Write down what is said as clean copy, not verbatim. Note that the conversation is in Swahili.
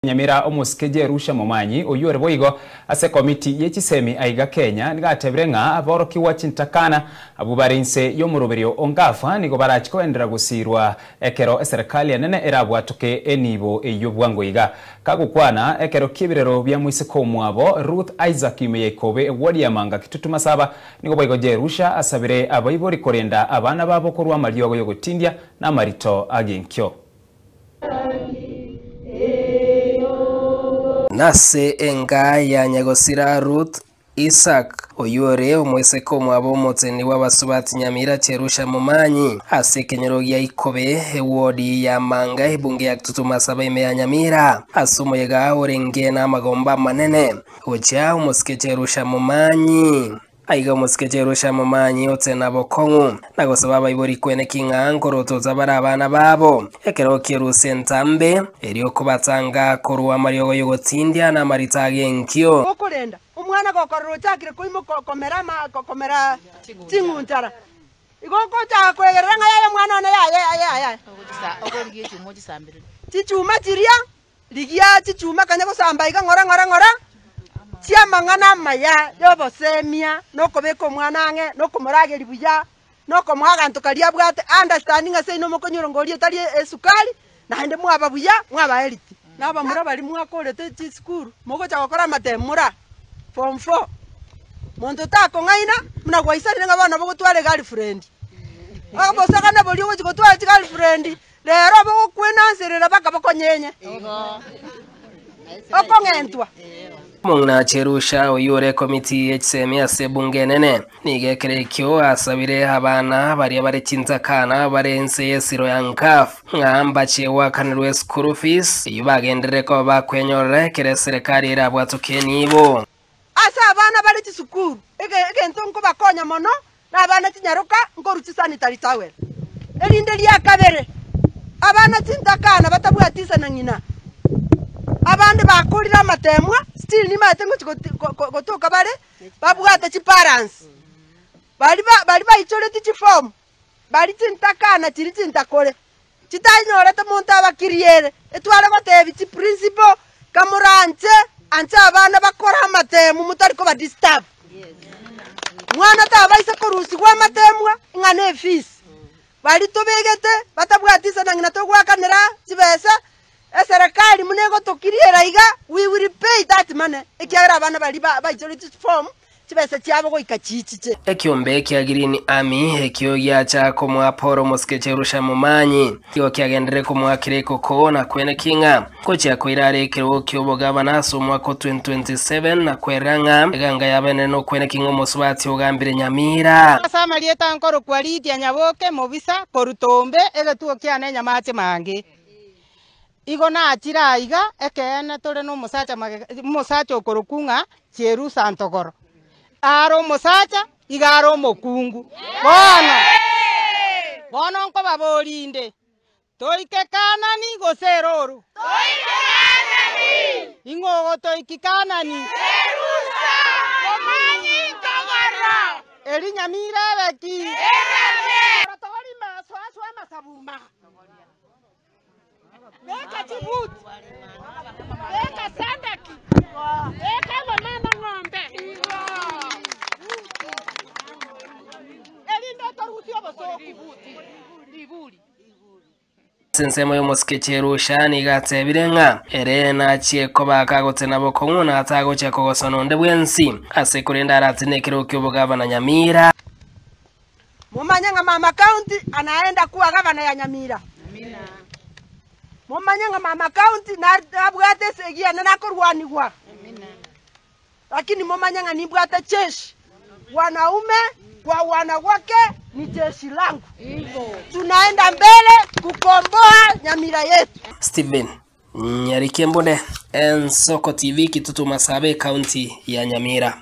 Nyamira omuskeje rusha momanyi oyuore boigo ase komiti yechisemi aiga Kenya nigatebrenga aboroki wachintakana abubarinse yomuroberio ongafa nigo barachikoendera gusirwa ekero serikali enene erabwatuke enibo eyobwangoiga kagukwana ekero kibirero bya mwiseko mwabo Ruth Isaac Imeyekobe ewodiamanga kitutuma saba nigo boigo jerusha asabire abayibori korenda abana babo korwa maliogo yogotindia na marito agenkyo Nase enga ya nyagosira Ruth Isaac oyuore omweseko mwabo moteni w'abasubati Nyamira cherusha mumanyi ase kenyero ya Ikobe ewodi ya manga ebunge ya kitutuma saba ya Nyamira asumoyega orenge na magomba manene ocha omusike cherusha mumanyi aiga omusike cherusha mumanyi otena bokongu nagosaba bayibori kwene kinga nkoroto zabara abana babo ekero kiruse ntambe eriyo kubatanga korwa mariogo yogotindia na maritage nkyo okorenda umwana gokororo chakire koimo komera tinguntara igoko cha kwegeranga yaye mwana ne yaye okorigi chumoji sambire chichuma chiria ligia chichuma kanya gosamba iga ngora chiamangana maya yobosemia nokobeka mwana ange nokomorageri buya nokomuhaga ntokaria bwate understanding ase no mokonyurongorie tari esukali na ende mwaba buya mwaba elite naba mura bali mwakorete chi school mogocha gokora matemura form 4 monto tako ngaina muna gwaisarire ngabana bogotware girlfriend abosaka na boli wochi gotware girlfriend lero bogokwena nserera baka bakonyenye okongentwa Mungna cherusha oyuore komiti yechisemi ase bunge nene nigekerekyo asabire abana bari abarechintakana barense yesiro ya nkaf ngamba chewa kanirwe school fees yubagendere ko bakwenyorere kere serikali irabwatuke nibo asa abana bari chisukuru ege ntonko bakonya mono na abana tinyaruka ngoruchi sanitary towel erinde lya kabere abana tintakana batabwatisa na ngina abandi bakurira matemwa still ni matengo gotoka bare babwata chi balance bali ichore ti form bali tintakana chiri tintakore chitanyora te monta abakiriere etwale gotebi chi principal kamuranche ancha abana bakora matemu mutari ko ba disturb mwana tabaisa korusi kwa matemwa ngane fees bali tobegete batabwatisa nangina to gwakanira chibesa serikali munego tokiriera iga we will pay that money ekiara abana bali ba ichority form chibese cyabo go ikachichiche ekyombe kya Green Army ekyo yacha ko mwaporo musike cherusha mumanyi kyo kyagendere ko mwakire koko na kwene kinga kocha koirare kiro kyoboga naso mwako 2027 na kweranga eganga yabene no kwene kinga musubati ogambire Nyamira asama lieta nkoro kwaliti nyaboke mobisa korutombe egetuo kyane nyamate mange igo na atira iga ekena tore no musacha okorokunga cherusha ntogoro aro musacha igaro mokungu bono nko baborinde toike kanani goseroru ingogo toike kanani cherusha momanyi ntogoro eri Nyamira beki tori maswa masabuma Beka chibut. Beka sandaki. Beka wamana ngombe. Elinda toruti oboso. Libuli. Sensemo yomusike cherusha nigatebirenga erena chieko bakagotena bokonguna atago cheko gosononde bwensi ase kurenda aratinekero kyobogaba na Nyamira mumanyanga mama county anaenda kuwa gavana ya Nyamira mumanyanga mama county na abwate segia na nakorwanigwa lakini mumanyanga nibwate jeshi wanaume kwa wanawake ni jeshi langu tunaenda mbele kukomboa Nyamira yetu Steven Nyarikembone Ensoko TV kitutuma sabe county ya Nyamira.